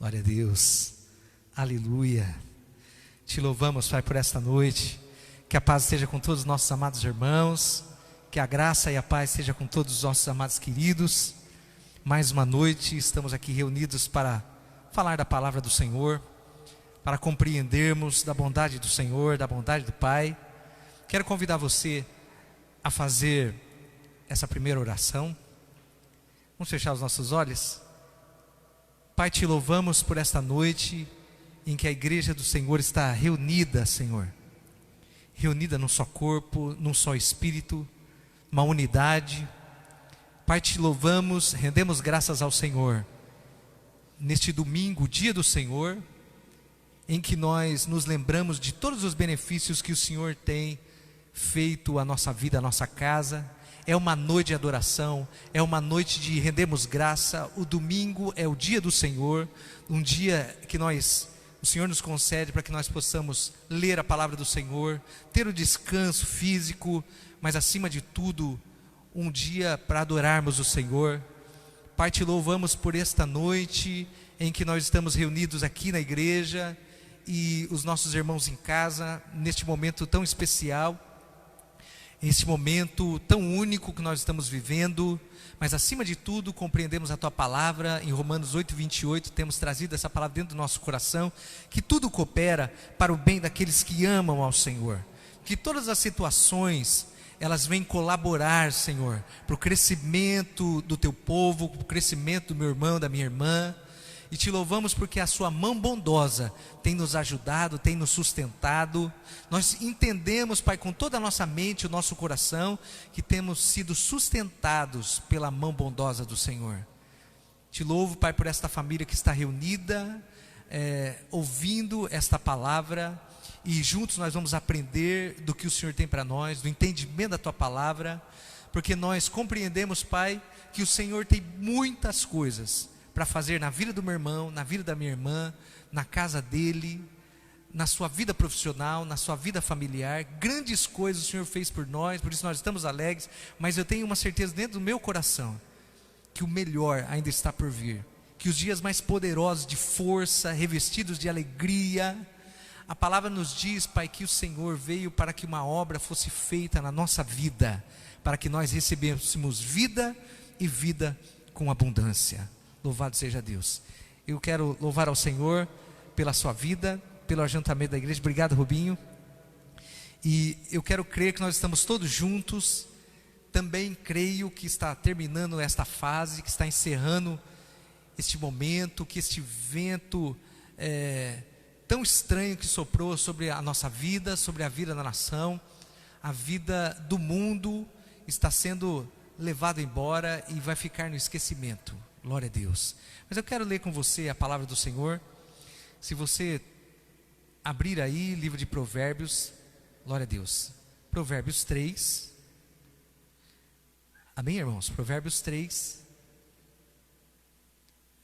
Glória a Deus, aleluia. Te louvamos, Pai, por esta noite. Que a paz esteja com todos os nossos amados irmãos, que a graça e a paz esteja com todos os nossos amados queridos. Mais uma noite estamos aqui reunidos para falar da palavra do Senhor, para compreendermos da bondade do Senhor, da bondade do Pai. Quero convidar você a fazer essa primeira oração. Vamos fechar os nossos olhos. Pai, te louvamos por esta noite em que a igreja do Senhor está reunida, Senhor, reunida num só corpo, num só espírito, uma unidade. Pai, te louvamos, rendemos graças ao Senhor neste domingo, dia do Senhor, em que nós nos lembramos de todos os benefícios que o Senhor tem feito à nossa vida, à nossa casa. É uma noite de adoração, é uma noite de rendermos graça. O domingo é o dia do Senhor, um dia que o Senhor nos concede para que nós possamos ler a palavra do Senhor, ter o descanso físico, mas acima de tudo, um dia para adorarmos o Senhor. Pai, te louvamos por esta noite em que nós estamos reunidos aqui na igreja e os nossos irmãos em casa, neste momento tão especial, esse momento tão único que nós estamos vivendo, mas acima de tudo compreendemos a Tua palavra. Em Romanos 8:28 temos trazido essa palavra dentro do nosso coração, que tudo coopera para o bem daqueles que amam ao Senhor, que todas as situações elas vêm colaborar, Senhor, para o crescimento do Teu povo, para o crescimento do meu irmão, da minha irmã. E te louvamos porque a sua mão bondosa tem nos ajudado, tem nos sustentado. Nós entendemos, Pai, com toda a nossa mente, o nosso coração, que temos sido sustentados pela mão bondosa do Senhor. Te louvo, Pai, por esta família que está reunida, ouvindo esta palavra. E juntos nós vamos aprender do que o Senhor tem para nós, do entendimento da Tua palavra. Porque nós compreendemos, Pai, que o Senhor tem muitas coisas para fazer na vida do meu irmão, na vida da minha irmã, na casa dele, na sua vida profissional, na sua vida familiar. Grandes coisas o Senhor fez por nós, por isso nós estamos alegres. Mas eu tenho uma certeza dentro do meu coração, que o melhor ainda está por vir, que os dias mais poderosos de força, revestidos de alegria. A palavra nos diz, Pai, que o Senhor veio para que uma obra fosse feita na nossa vida, para que nós recebêssemos vida e vida com abundância. Louvado seja Deus. Eu quero louvar ao Senhor pela sua vida, pelo ajuntamento da igreja. Obrigado, Rubinho. E eu quero crer que nós estamos todos juntos. Também creio que está terminando esta fase, que está encerrando este momento, que este vento tão estranho que soprou sobre a nossa vida, sobre a vida da nação, a vida do mundo, está sendo levado embora e vai ficar no esquecimento. Glória a Deus. Mas eu quero ler com você a palavra do Senhor. Se você abrir aí, livro de Provérbios, glória a Deus, Provérbios 3, amém, irmãos? Provérbios 3,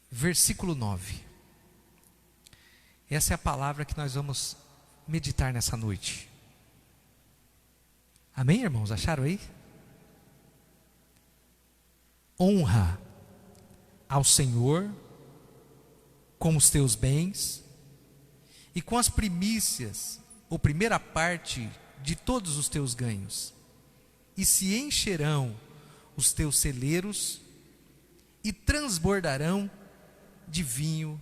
versículo 9. Essa é a palavra que nós vamos meditar nessa noite. Amém, irmãos? Acharam aí? Honra ao Senhor com os teus bens e com as primícias, ou primeira parte de todos os teus ganhos, e se encherão os teus celeiros e transbordarão de vinho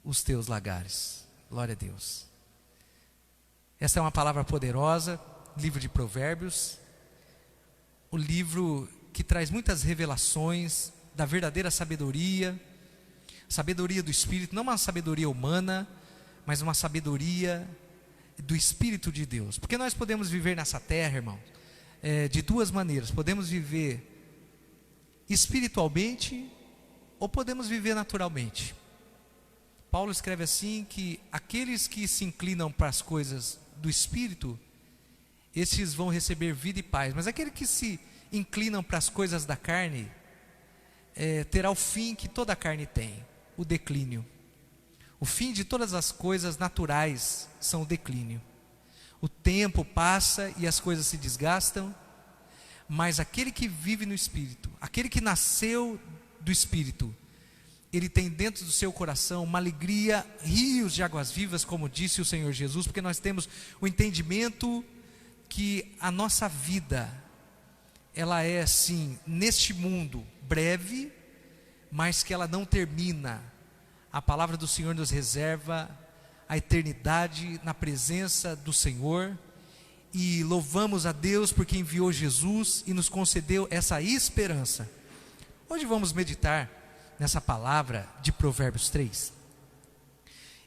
os teus lagares. Glória a Deus. Essa é uma palavra poderosa, livro de Provérbios, o livro que traz muitas revelações da verdadeira sabedoria do Espírito, não uma sabedoria humana, mas uma sabedoria do Espírito de Deus. Porque nós podemos viver nessa terra, irmão, de duas maneiras. Podemos viver espiritualmente ou podemos viver naturalmente. Paulo escreve assim, que aqueles que se inclinam para as coisas do Espírito, esses vão receber vida e paz. Mas aqueles que se inclinam para as coisas da carne, terá o fim que toda a carne tem, o declínio. O fim de todas as coisas naturais são o declínio. O tempo passa e as coisas se desgastam, mas aquele que vive no Espírito, aquele que nasceu do Espírito, ele tem dentro do seu coração uma alegria, rios de águas vivas, como disse o Senhor Jesus, porque nós temos o entendimento que a nossa vida, ela é assim, neste mundo, breve, mas que ela não termina. A palavra do Senhor nos reserva a eternidade na presença do Senhor, e louvamos a Deus porque enviou Jesus e nos concedeu essa esperança. Hoje vamos meditar nessa palavra de Provérbios 3.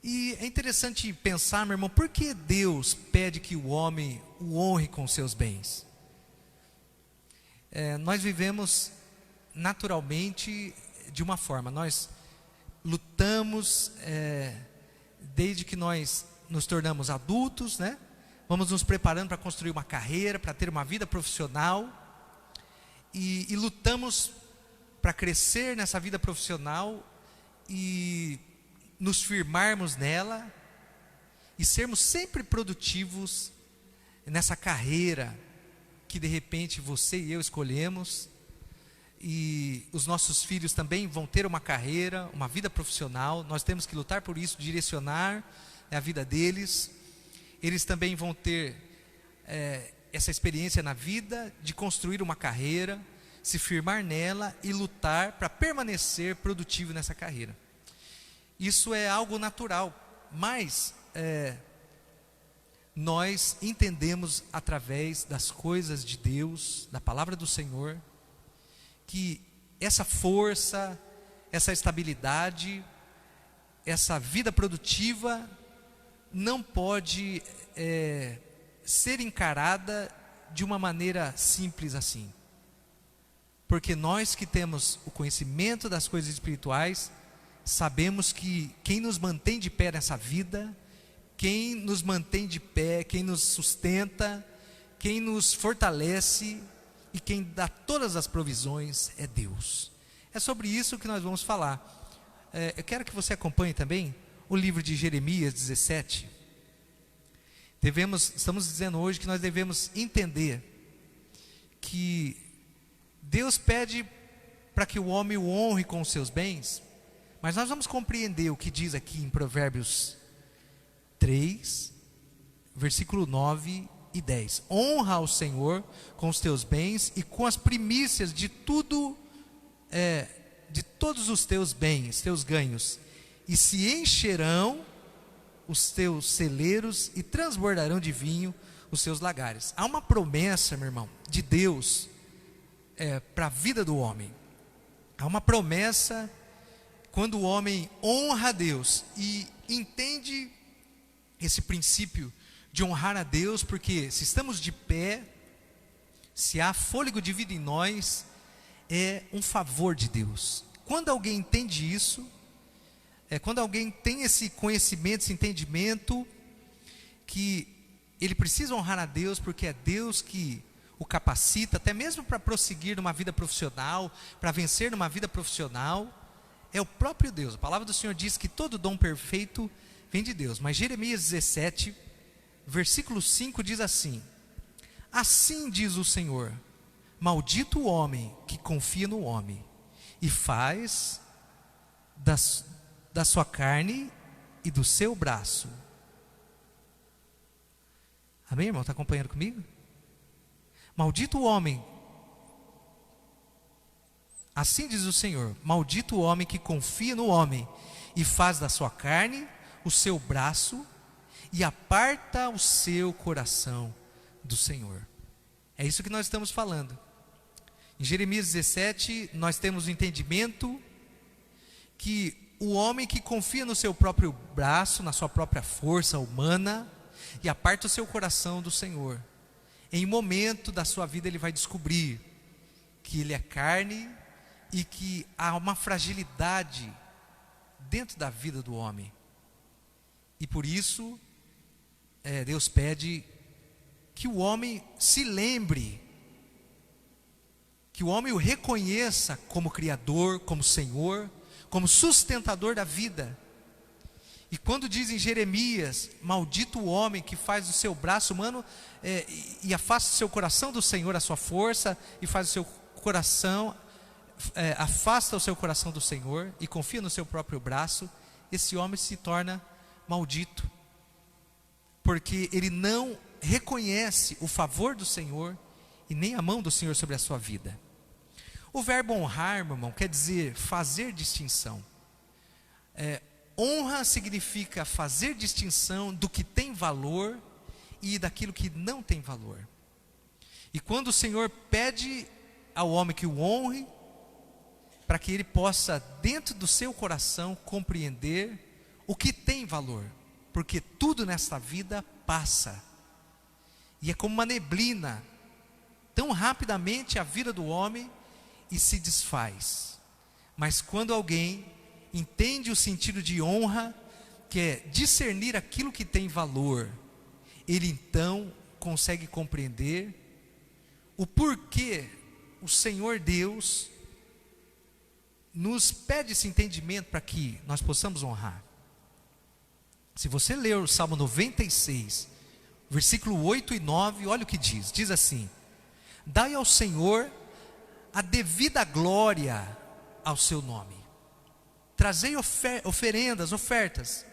E é interessante pensar, meu irmão, por que Deus pede que o homem o honre com seus bens? Nós vivemos naturalmente de uma forma, nós lutamos desde que nós nos tornamos adultos, né? Vamos nos preparando para construir uma carreira, para ter uma vida profissional, e lutamos para crescer nessa vida profissional e nos firmarmos nela e sermos sempre produtivos nessa carreira que de repente você e eu escolhemos. E os nossos filhos também vão ter uma carreira, uma vida profissional. Nós temos que lutar por isso, direcionar a vida deles. Eles também vão ter essa experiência na vida de construir uma carreira, se firmar nela e lutar para permanecer produtivo nessa carreira. Isso é algo natural, mas nós entendemos através das coisas de Deus, da palavra do Senhor, que essa força, essa estabilidade, essa vida produtiva não pode ser encarada de uma maneira simples assim. Porque nós que temos o conhecimento das coisas espirituais, sabemos que quem nos mantém de pé nessa vida, quem nos mantém de pé, quem nos sustenta, quem nos fortalece e quem dá todas as provisões é Deus. É sobre isso que nós vamos falar. Eu quero que você acompanhe também o livro de Jeremias 17. Estamos dizendo hoje que nós devemos entender que Deus pede para que o homem o honre com os seus bens, mas nós vamos compreender o que diz aqui em Provérbios 3, versículo 9 e 10. Honra ao Senhor com os teus bens e com as primícias de tudo, de todos os teus bens, teus ganhos, e se encherão os teus celeiros e transbordarão de vinho os seus lagares. Há uma promessa, meu irmão, de Deus para a vida do homem. Há uma promessa quando o homem honra a Deus e entende esse princípio de honrar a Deus, porque se estamos de pé, se há fôlego de vida em nós, é um favor de Deus. Quando alguém entende isso, quando alguém tem esse conhecimento, esse entendimento, que ele precisa honrar a Deus, porque é Deus que o capacita, até mesmo para prosseguir numa vida profissional, para vencer numa vida profissional, é o próprio Deus. A palavra do Senhor diz que todo dom perfeito vem de Deus. Mas Jeremias 17, versículo 5 diz assim: assim diz o Senhor, maldito o homem que confia no homem e faz da sua carne e do seu braço. Amém, irmão? Está acompanhando comigo? Maldito o homem, assim diz o Senhor, maldito o homem que confia no homem e faz da sua carne o seu braço e aparta o seu coração do Senhor. É isso que nós estamos falando. Em Jeremias 17, nós temos o entendimento que o homem que confia no seu próprio braço, na sua própria força humana, e aparta o seu coração do Senhor, em um momento da sua vida ele vai descobrir que ele é carne e que há uma fragilidade dentro da vida do homem. E por isso, Deus pede que o homem se lembre, que o homem o reconheça como Criador, como Senhor, como sustentador da vida. E quando diz em Jeremias, maldito o homem que faz o seu braço humano e afasta o seu coração do Senhor, a sua força, e faz o seu coração, afasta o seu coração do Senhor e confia no seu próprio braço, esse homem se torna maldito, porque ele não reconhece o favor do Senhor e nem a mão do Senhor sobre a sua vida. O verbo honrar, meu irmão, quer dizer fazer distinção. Honra significa fazer distinção do que tem valor e daquilo que não tem valor. E quando o Senhor pede ao homem que o honre, para que ele possa, dentro do seu coração, compreender o que tem valor, porque tudo nesta vida passa, e é como uma neblina, tão rapidamente a vida do homem e se desfaz. Mas quando alguém entende o sentido de honra, que é discernir aquilo que tem valor, ele então consegue compreender o porquê o Senhor Deus nos pede esse entendimento para que nós possamos honrar. Se você ler o Salmo 96, versículo 8 e 9, olha o que diz. Diz assim: dai ao Senhor a devida glória ao seu nome, trazei ofertas,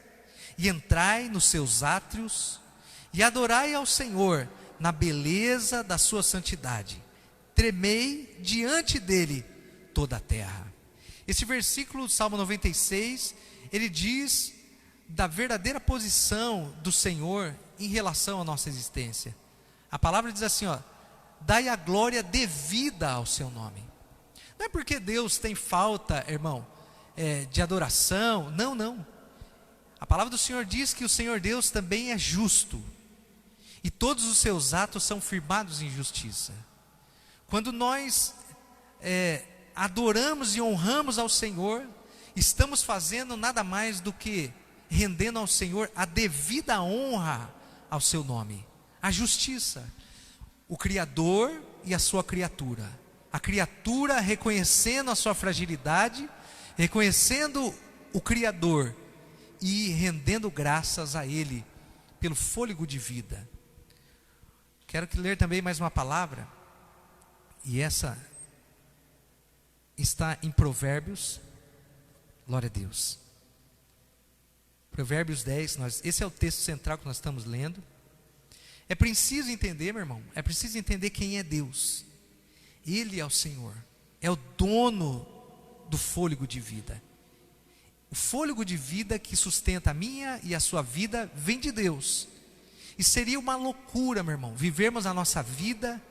e entrai nos seus átrios, e adorai ao Senhor na beleza da sua santidade, tremei diante dele toda a terra. Esse versículo do Salmo 96, ele diz da verdadeira posição do Senhor em relação à nossa existência. A palavra diz assim, dai a glória devida ao seu nome. Não é porque Deus tem falta, irmão, de adoração, não. A palavra do Senhor diz que o Senhor Deus também é justo, e todos os seus atos são firmados em justiça. Quando nós adoramos e honramos ao Senhor, estamos fazendo nada mais do que rendendo ao Senhor a devida honra ao seu nome, a justiça, o Criador e a sua criatura. A criatura reconhecendo a sua fragilidade, reconhecendo o Criador e rendendo graças a Ele pelo fôlego de vida. Quero ler também mais uma palavra, e essa está em Provérbios. Glória a Deus. Provérbios 10, esse é o texto central que nós estamos lendo. É preciso entender, meu irmão, é preciso entender quem é Deus. Ele é o Senhor, é o dono do fôlego de vida. O fôlego de vida que sustenta a minha e a sua vida vem de Deus. E seria uma loucura, meu irmão, vivermos a nossa vida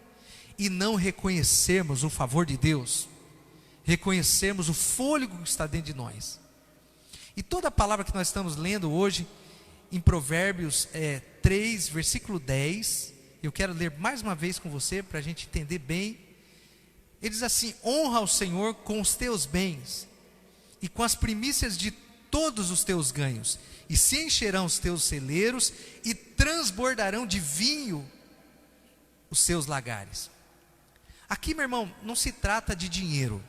e não reconhecermos o favor de Deus, reconhecermos o fôlego que está dentro de nós. E toda a palavra que nós estamos lendo hoje, em Provérbios 3, versículo 10, eu quero ler mais uma vez com você, para a gente entender bem. Ele diz assim: honra ao Senhor com os teus bens, e com as primícias de todos os teus ganhos, e se encherão os teus celeiros, e transbordarão de vinho os seus lagares. Aqui, meu irmão, não se trata de dinheiro.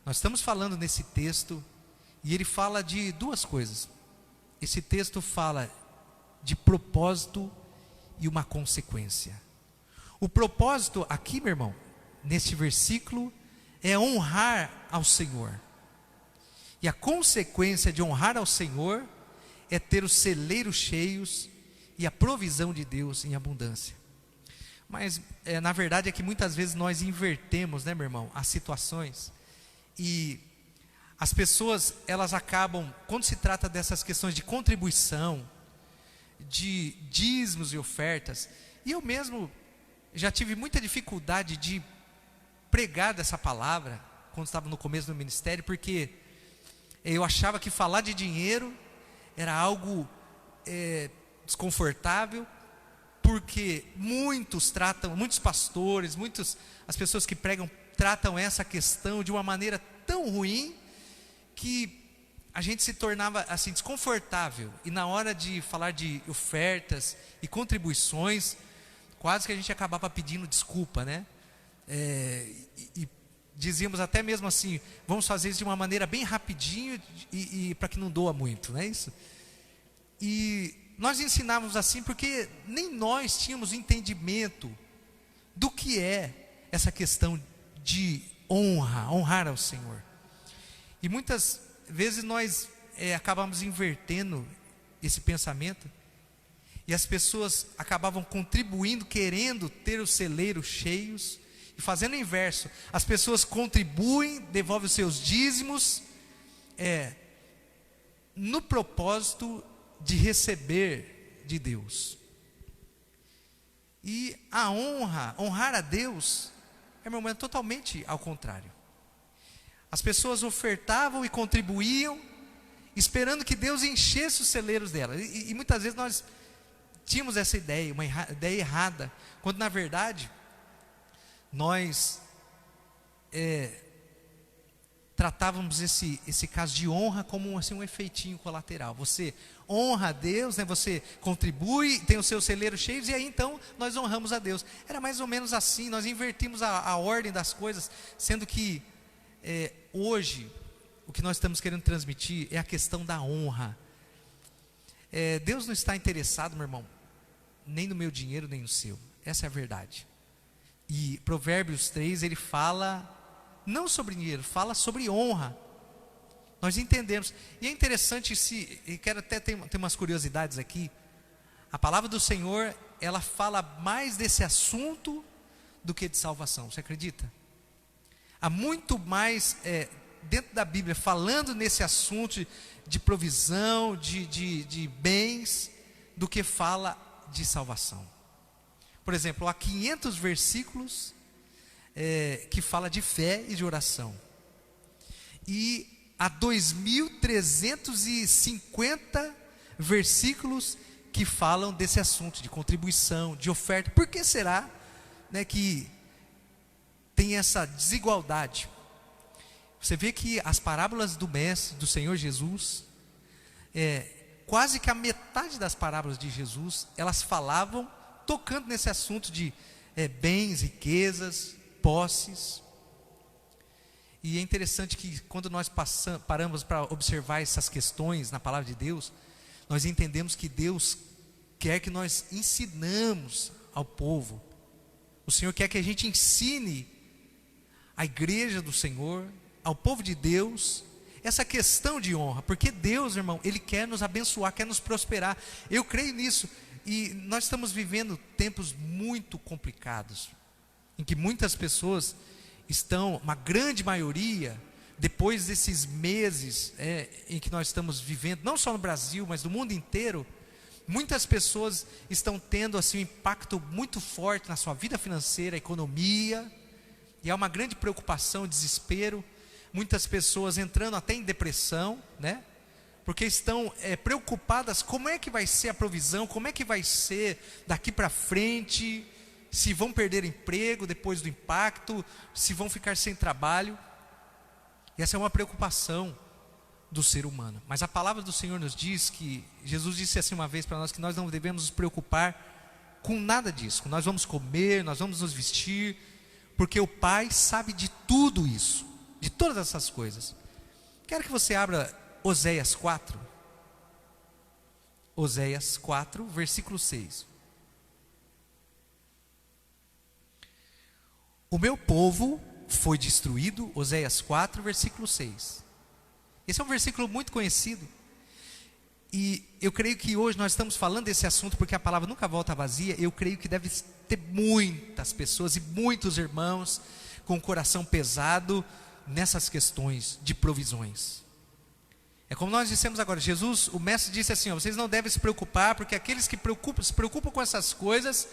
Nós estamos falando nesse texto, e ele fala de duas coisas. Esse texto fala de propósito e uma consequência. O propósito aqui, meu irmão, neste versículo, é honrar ao Senhor. E a consequência de honrar ao Senhor é ter os celeiros cheios e a provisão de Deus em abundância. Mas na verdade é que muitas vezes nós invertemos, né, meu irmão, as situações. E as pessoas, elas acabam, quando se trata dessas questões de contribuição, de dízimos e ofertas, e eu mesmo já tive muita dificuldade de pregar dessa palavra, quando estava no começo do ministério, porque eu achava que falar de dinheiro era algo desconfortável, porque muitos pastores, as pessoas que pregam, tratam essa questão de uma maneira tão ruim, que a gente se tornava assim desconfortável, e na hora de falar de ofertas e contribuições, quase que a gente acabava pedindo desculpa, né? E dizíamos até mesmo assim: vamos fazer isso de uma maneira bem rapidinho, e para que não doa muito, não é isso? E nós ensinávamos assim porque nem nós tínhamos entendimento do que é essa questão de honra, honrar ao Senhor. E muitas vezes nós acabamos invertendo esse pensamento, e as pessoas acabavam contribuindo, querendo ter os celeiros cheios, e fazendo o inverso. As pessoas contribuem, devolvem os seus dízimos, no propósito de receber de Deus. E a honrar a Deus, meu irmão, é totalmente ao contrário. As pessoas ofertavam e contribuíam, esperando que Deus enchesse os celeiros delas. E muitas vezes nós tínhamos essa ideia, uma ideia errada, quando na verdade nós tratávamos esse caso de honra como assim, um efeitinho colateral. Você honra a Deus, né? Você contribui, tem os seus celeiros cheios, e aí então nós honramos a Deus. Era mais ou menos assim, nós invertimos a ordem das coisas, sendo que hoje o que nós estamos querendo transmitir é a questão da honra. Deus não está interessado, meu irmão, nem no meu dinheiro, nem no seu. Essa é a verdade. E Provérbios 3, ele fala não sobre dinheiro, fala sobre honra. Nós entendemos. E é interessante, e quero até ter umas curiosidades aqui. A palavra do Senhor, ela fala mais desse assunto do que de salvação. Você acredita? Há muito mais dentro da Bíblia falando nesse assunto de provisão, de bens, do que fala de salvação. Por exemplo, há 500 versículos que fala de fé e de oração. E há 2.350 versículos que falam desse assunto, de contribuição, de oferta. Por que será, né, que tem essa desigualdade? Você vê que as parábolas do Mestre, do Senhor Jesus, quase que a metade das parábolas de Jesus, elas falavam, tocando nesse assunto de bens, riquezas, posses. E é interessante que quando nós paramos para observar essas questões na palavra de Deus, nós entendemos que Deus quer que nós ensinamos ao povo. O Senhor quer que a gente ensine a igreja do Senhor, ao povo de Deus, essa questão de honra, porque Deus, irmão, Ele quer nos abençoar, quer nos prosperar. Eu creio nisso. E nós estamos vivendo tempos muito complicados, em que muitas pessoas estão, uma grande maioria, depois desses meses em que nós estamos vivendo, não só no Brasil, mas no mundo inteiro, muitas pessoas estão tendo assim, um impacto muito forte na sua vida financeira, economia, e há uma grande preocupação, desespero, muitas pessoas entrando até em depressão, né? Porque estão preocupadas, como é que vai ser a provisão, como é que vai ser daqui para frente, se vão perder emprego depois do impacto, se vão ficar sem trabalho. E essa é uma preocupação do ser humano. Mas a palavra do Senhor nos diz que, Jesus disse assim uma vez para nós, que nós não devemos nos preocupar com nada disso. Nós vamos comer, nós vamos nos vestir, porque o Pai sabe de tudo isso, de todas essas coisas. Quero que você abra Oséias 4, Oséias 4, versículo 6. O meu povo foi destruído, Oséias 4, versículo 6. Esse é um versículo muito conhecido. E eu creio que hoje nós estamos falando desse assunto porque a palavra nunca volta vazia. Eu creio que deve ter muitas pessoas e muitos irmãos com o coração pesado nessas questões de provisões. É como nós dissemos agora, Jesus, o Mestre disse assim, vocês não devem se preocupar, porque aqueles que se preocupam com essas coisas,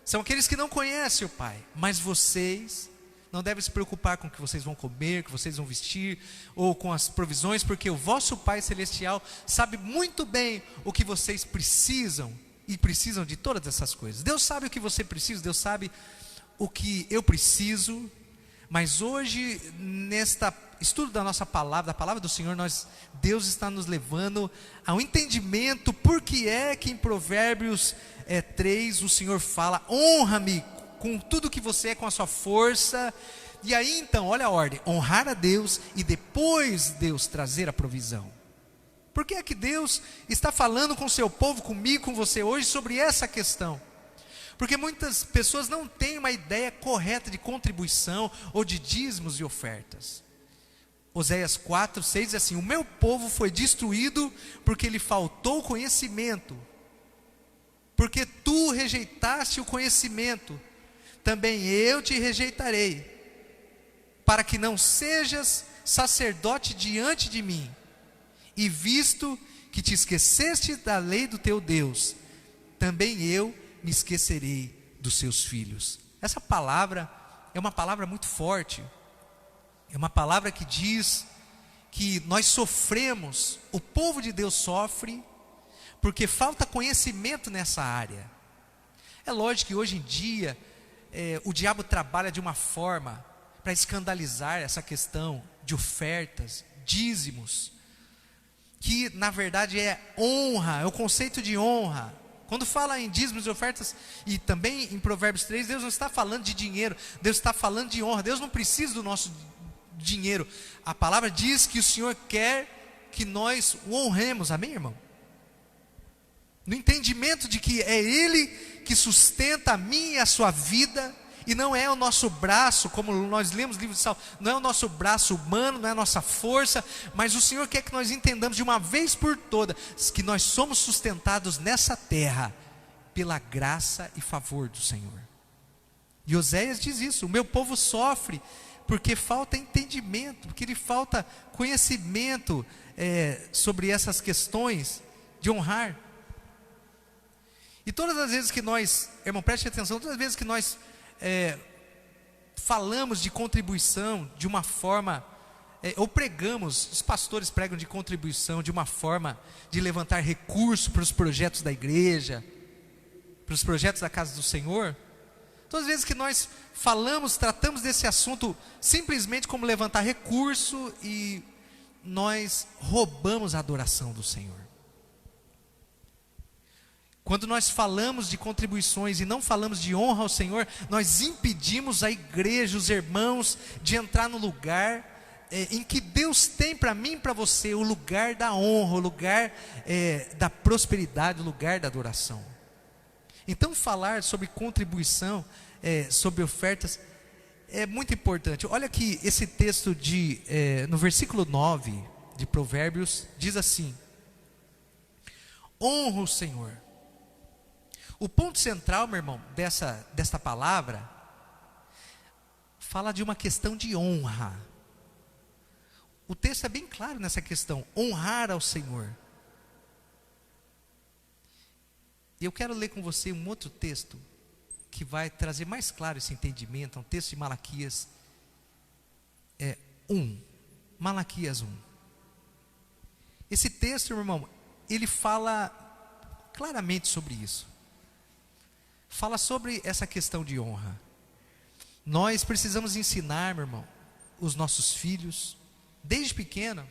são aqueles que não conhecem o Pai. Mas vocês não devem se preocupar com o que vocês vão comer, o que vocês vão vestir, ou com as provisões, porque o vosso Pai Celestial sabe muito bem o que vocês precisam, e precisam de todas essas coisas. Deus sabe o que você precisa, Deus sabe o que eu preciso. Mas hoje, neste estudo da nossa palavra, da palavra do Senhor, Deus está nos levando ao entendimento por que é que em Provérbios 3 o Senhor fala, honra-me com tudo que você é, com a sua força. E aí então, olha a ordem, honrar a Deus e depois Deus trazer a provisão. Por que é que Deus está falando com o seu povo, comigo, com você hoje sobre essa questão? Porque muitas pessoas não têm uma ideia correta de contribuição ou de dízimos e ofertas. Oséias 4:6 diz assim: o meu povo foi destruído porque lhe faltou conhecimento. Porque tu rejeitaste o conhecimento, também eu te rejeitarei, para que não sejas sacerdote diante de mim. E visto que te esqueceste da lei do teu Deus, também eu me esquecerei dos seus filhos. Essa palavra é uma palavra muito forte. É uma palavra que diz que nós sofremos, o povo de Deus sofre, porque falta conhecimento nessa área. É lógico que hoje em dia, o diabo trabalha de uma forma para escandalizar essa questão de ofertas, dízimos, que na verdade é honra, é o conceito de honra. Quando fala em dízimos e ofertas, e também em Provérbios 3, Deus não está falando de dinheiro, Deus está falando de honra. Deus não precisa do nosso dinheiro. A palavra diz que o Senhor quer que nós o honremos, amém, irmão? No entendimento de que é Ele que sustenta a minha e a sua vida, e não é o nosso braço, como nós lemos no livro de Salmo, não é o nosso braço humano, não é a nossa força, mas o Senhor quer que nós entendamos de uma vez por todas, que nós somos sustentados nessa terra, pela graça e favor do Senhor. E Oséias diz isso: o meu povo sofre, porque falta entendimento, porque lhe falta conhecimento sobre essas questões de honrar. E todas as vezes que nós, irmão, preste atenção, todas as vezes que nós falamos de contribuição de uma forma, ou pregamos, os pastores pregam de contribuição de uma forma de levantar recursos para os projetos da igreja, para os projetos da casa do Senhor. Todas as vezes que nós falamos, tratamos desse assunto simplesmente como levantar recurso, e nós roubamos a adoração do Senhor. Quando nós falamos de contribuições e não falamos de honra ao Senhor, nós impedimos a igreja, os irmãos, de entrar no lugar em que Deus tem para mim e para você, o lugar da honra, o lugar da prosperidade, o lugar da adoração. Então falar sobre contribuição, sobre ofertas, é muito importante. Olha aqui esse texto no versículo 9 de Provérbios, diz assim: honra o Senhor. O ponto central, meu irmão, desta palavra, fala de uma questão de honra. O texto é bem claro nessa questão: honrar ao Senhor. E eu quero ler com você um outro texto, que vai trazer mais claro esse entendimento. É um texto de Malaquias 1. Malaquias 1. Esse texto, meu irmão, ele fala claramente sobre isso. Fala sobre essa questão de honra. Nós precisamos ensinar, meu irmão, os nossos filhos, desde pequeno,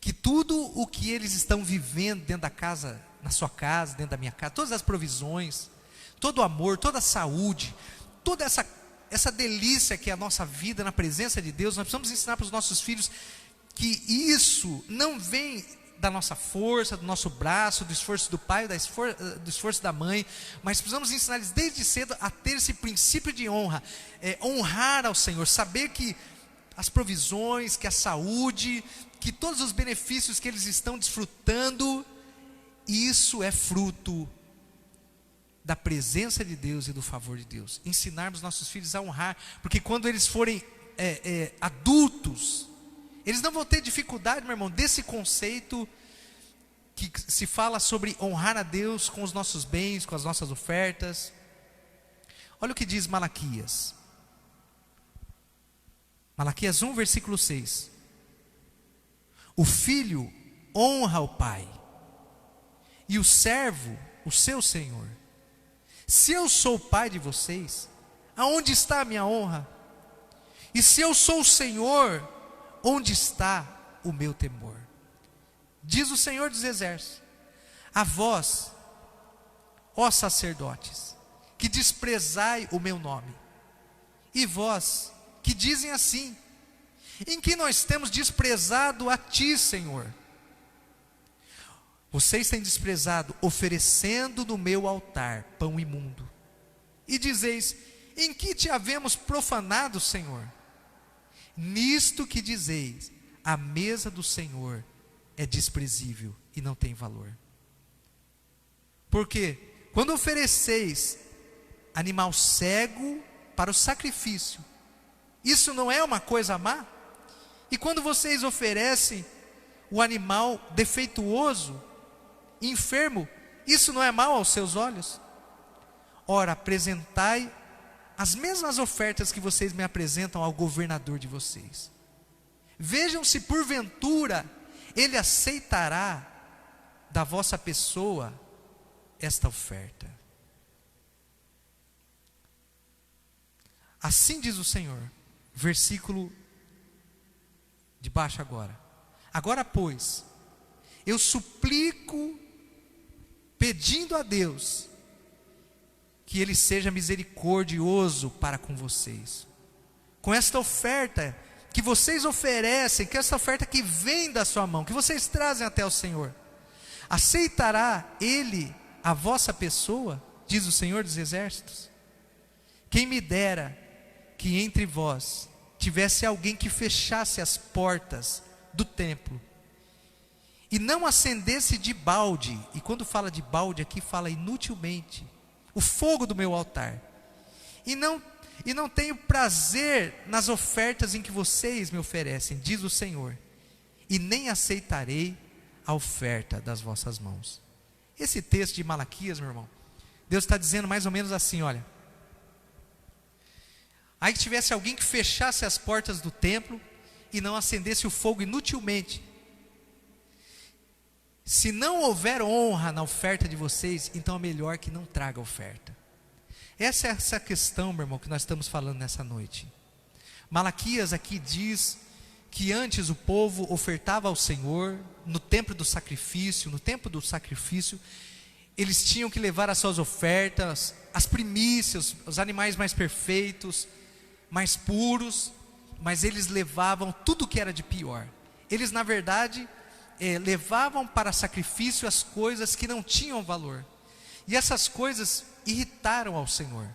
que tudo o que eles estão vivendo dentro da casa, na sua casa, dentro da minha casa, todas as provisões, todo o amor, toda a saúde, toda essa delícia que é a nossa vida na presença de Deus, nós precisamos ensinar para os nossos filhos que isso não vem da nossa força, do nosso braço, do esforço do pai, do esforço da mãe, mas precisamos ensinar eles desde cedo a ter esse princípio de honra, honrar ao Senhor, saber que as provisões, que a saúde, que todos os benefícios que eles estão desfrutando, isso é fruto da presença de Deus e do favor de Deus. Ensinarmos nossos filhos a honrar, porque quando eles forem adultos, eles não vão ter dificuldade, meu irmão, desse conceito que se fala sobre honrar a Deus com os nossos bens, com as nossas ofertas. Olha o que diz Malaquias. Malaquias 1, versículo 6. O filho honra o pai, e o servo o seu senhor. Se eu sou o pai de vocês, aonde está a minha honra? E se eu sou o Senhor, onde está o meu temor? Diz o Senhor dos Exércitos: a vós, ó sacerdotes, que desprezai o meu nome, e vós que dizem assim: em que nós temos desprezado a ti, Senhor? Vocês têm desprezado, oferecendo no meu altar pão imundo. E dizeis: em que te havemos profanado, Senhor? Nisto que dizeis: a mesa do Senhor é desprezível e não tem valor. Porque quando ofereceis animal cego para o sacrifício, isso não é uma coisa má? E quando vocês oferecem o animal defeituoso, enfermo, isso não é mal aos seus olhos? Ora, apresentai as mesmas ofertas que vocês me apresentam ao governador de vocês. Vejam se porventura ele aceitará da vossa pessoa esta oferta. Assim diz o Senhor, versículo de baixo agora. Agora, pois, eu suplico, pedindo a Deus, que Ele seja misericordioso para com vocês. Com esta oferta que vocês oferecem, que essa oferta que vem da sua mão, que vocês trazem até o Senhor, aceitará Ele a vossa pessoa, diz o Senhor dos Exércitos? Quem me dera que entre vós tivesse alguém que fechasse as portas do templo e não acendesse de balde, e quando fala de balde aqui fala inutilmente, o fogo do meu altar, e não tenho prazer nas ofertas em que vocês me oferecem, diz o Senhor, e nem aceitarei a oferta das vossas mãos. Esse texto de Malaquias, meu irmão, Deus está dizendo mais ou menos assim: olha, aí que tivesse alguém que fechasse as portas do templo e não acendesse o fogo inutilmente. Se não houver honra na oferta de vocês, então é melhor que não traga oferta. Essa é essa questão, meu irmão, que nós estamos falando nessa noite. Malaquias aqui diz que antes o povo ofertava ao Senhor no templo do sacrifício. No templo do sacrifício eles tinham que levar as suas ofertas, as primícias, os animais mais perfeitos, mais puros, mas eles levavam tudo que era de pior. Eles, na verdade, levavam para sacrifício as coisas que não tinham valor. E essas coisas irritaram ao Senhor,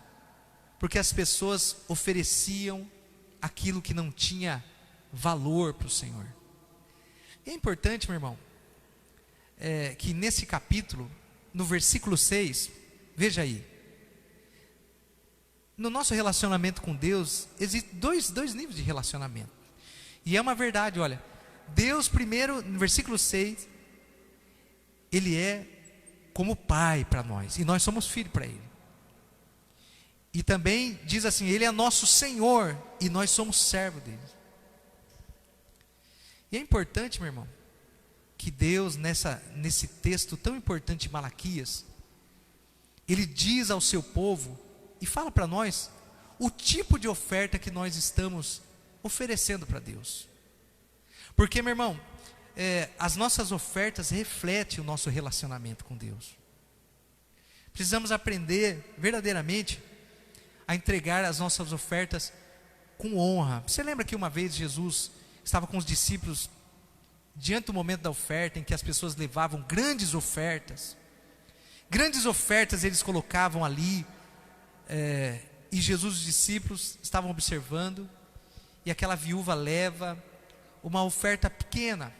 porque as pessoas ofereciam aquilo que não tinha valor para o Senhor. E é importante, meu irmão, que nesse capítulo, no versículo 6, veja aí, no nosso relacionamento com Deus, existem dois níveis de relacionamento. E é uma verdade, olha, Deus primeiro, no versículo 6, Ele é como pai para nós, e nós somos filhos para Ele. E também diz assim, Ele é nosso Senhor, e nós somos servos dele. E é importante, meu irmão, que Deus nesse texto tão importante de Malaquias, Ele diz ao seu povo, e fala para nós, o tipo de oferta que nós estamos oferecendo para Deus. Porque, meu irmão, as nossas ofertas refletem o nosso relacionamento com Deus. Precisamos aprender verdadeiramente a entregar as nossas ofertas com honra. Você lembra que uma vez Jesus estava com os discípulos diante do momento da oferta, em que as pessoas levavam grandes ofertas eles colocavam ali, e Jesus e os discípulos estavam observando, e aquela viúva leva uma oferta pequena,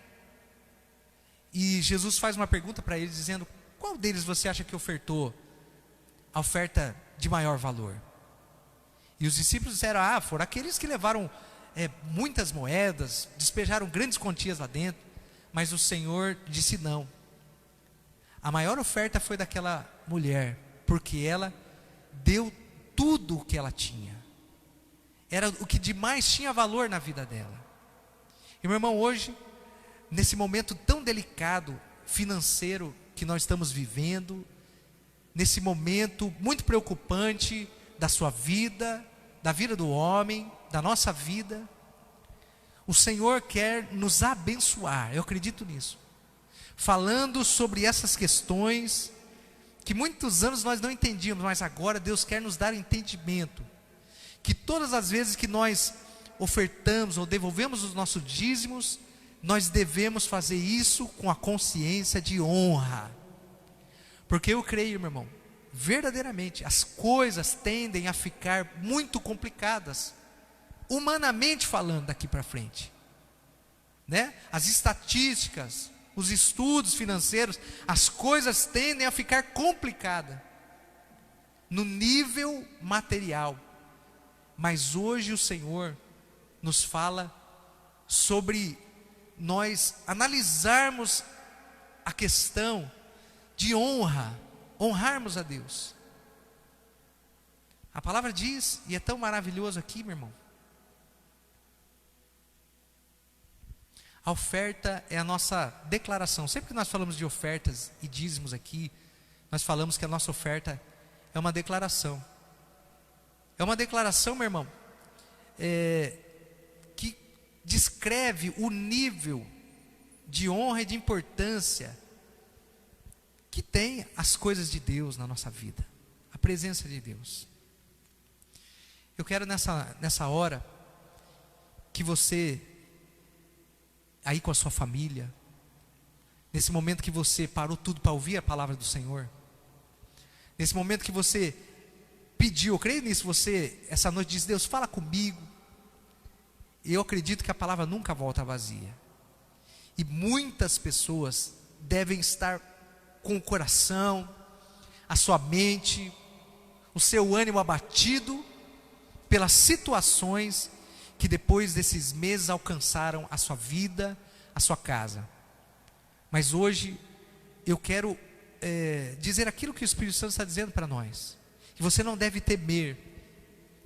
e Jesus faz uma pergunta para eles, dizendo, qual deles você acha que ofertou a oferta de maior valor? E os discípulos disseram, foram aqueles que levaram muitas moedas, despejaram grandes quantias lá dentro. Mas o Senhor disse não, a maior oferta foi daquela mulher, porque ela deu tudo o que ela tinha, era o que de mais tinha valor na vida dela. E meu irmão, hoje, nesse momento tão delicado financeiro que nós estamos vivendo, nesse momento muito preocupante da sua vida, da vida do homem, da nossa vida, o Senhor quer nos abençoar, eu acredito nisso, falando sobre essas questões que muitos anos nós não entendíamos, mas agora Deus quer nos dar entendimento, que todas as vezes que nós ofertamos ou devolvemos os nossos dízimos, nós devemos fazer isso com a consciência de honra. Porque eu creio, meu irmão, verdadeiramente, as coisas tendem a ficar muito complicadas, humanamente falando, daqui para frente, né? As estatísticas, os estudos financeiros, as coisas tendem a ficar complicadas no nível material. Mas hoje o Senhor nos fala sobre nós analisarmos a questão de honra, honrarmos a Deus. A palavra diz, e é tão maravilhoso aqui, meu irmão, a oferta é a nossa declaração. Sempre que nós falamos de ofertas e dízimos aqui, nós falamos que a nossa oferta é uma declaração. É uma declaração, meu irmão, que descreve o nível de honra e de importância que tem as coisas de Deus na nossa vida, a presença de Deus. Eu quero nessa hora que você, aí com a sua família, nesse momento que você parou tudo para ouvir a palavra do Senhor, nesse momento que você pediu, eu creio nisso, você essa noite diz: Deus, fala comigo. Eu acredito que a palavra nunca volta vazia, e muitas pessoas devem estar com o coração, a sua mente, o seu ânimo abatido pelas situações que depois desses meses alcançaram a sua vida, a sua casa. Mas hoje eu quero dizer aquilo que o Espírito Santo está dizendo para nós, que você não deve temer,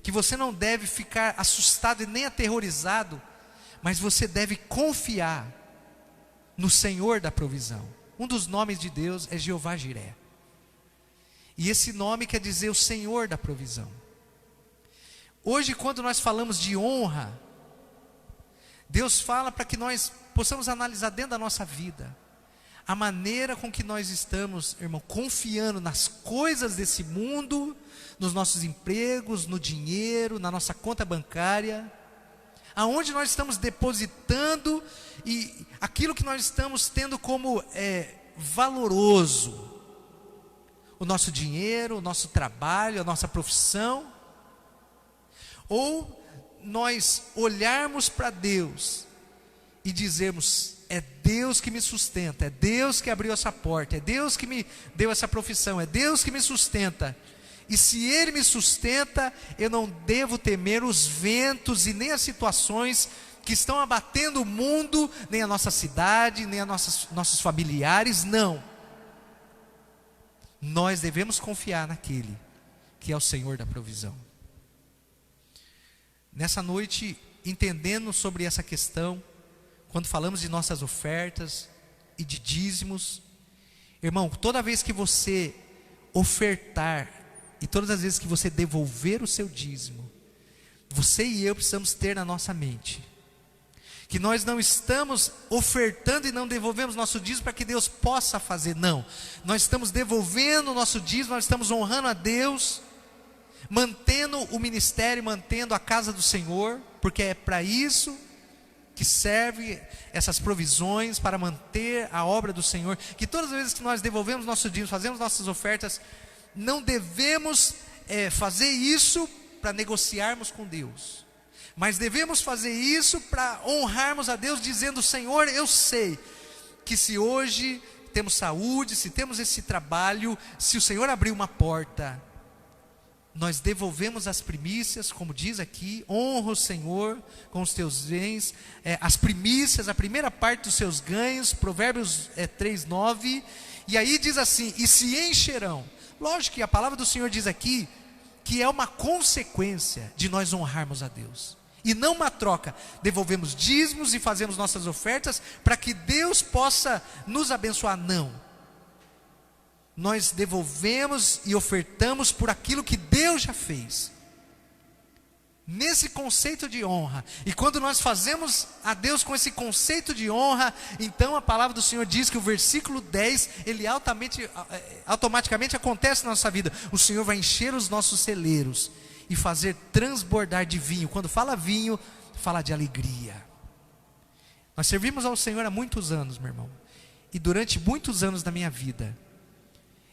que você não deve ficar assustado e nem aterrorizado, mas você deve confiar no Senhor da provisão. Um dos nomes de Deus é Jeová Jiré, e esse nome quer dizer o Senhor da provisão. Hoje, quando nós falamos de honra, Deus fala para que nós possamos analisar dentro da nossa vida a maneira com que nós estamos, irmão, confiando nas coisas desse mundo, nos nossos empregos, no dinheiro, na nossa conta bancária, aonde nós estamos depositando e aquilo que nós estamos tendo como valoroso, o nosso dinheiro, o nosso trabalho, a nossa profissão, ou nós olharmos para Deus e dizermos: é Deus que me sustenta, é Deus que abriu essa porta, é Deus que me deu essa profissão, é Deus que me sustenta, e se Ele me sustenta, eu não devo temer os ventos e nem as situações que estão abatendo o mundo, nem a nossa cidade, nem a nossos familiares. Não, nós devemos confiar naquele que é o Senhor da provisão. Nessa noite, entendendo sobre essa questão, quando falamos de nossas ofertas e de dízimos, irmão, toda vez que você ofertar e todas as vezes que você devolver o seu dízimo, você e eu precisamos ter na nossa mente que nós não estamos ofertando e não devolvemos nosso dízimo para que Deus possa fazer. Não, nós estamos devolvendo o nosso dízimo, nós estamos honrando a Deus, mantendo o ministério, mantendo a casa do Senhor, porque é para isso que serve essas provisões, para manter a obra do Senhor. Que todas as vezes que nós devolvemos nosso dízimo, fazemos nossas ofertas, não devemos fazer isso para negociarmos com Deus, mas devemos fazer isso para honrarmos a Deus, dizendo: Senhor, eu sei que se hoje temos saúde, se temos esse trabalho, se o Senhor abrir uma porta, nós devolvemos as primícias, como diz aqui: honra o Senhor com os teus bens, as primícias, a primeira parte dos seus ganhos, Provérbios 3:9, e aí diz assim: e se encherão. Lógico que a palavra do Senhor diz aqui que é uma consequência de nós honrarmos a Deus, e não uma troca. Devolvemos dízimos e fazemos nossas ofertas para que Deus possa nos abençoar. Não, nós devolvemos e ofertamos por aquilo que Deus já fez, nesse conceito de honra. E quando nós fazemos a Deus com esse conceito de honra, então a palavra do Senhor diz que o versículo 10, ele automaticamente acontece na nossa vida. O Senhor vai encher os nossos celeiros e fazer transbordar de vinho. Quando fala vinho, fala de alegria. Nós servimos ao Senhor há muitos anos, meu irmão. E durante muitos anos da minha vida,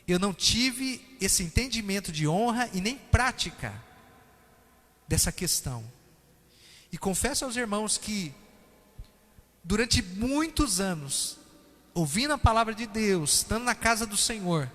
eu não tive esse entendimento de honra e nem prática dessa questão. E confesso aos irmãos que durante muitos anos, ouvindo a palavra de Deus, estando na casa do Senhor,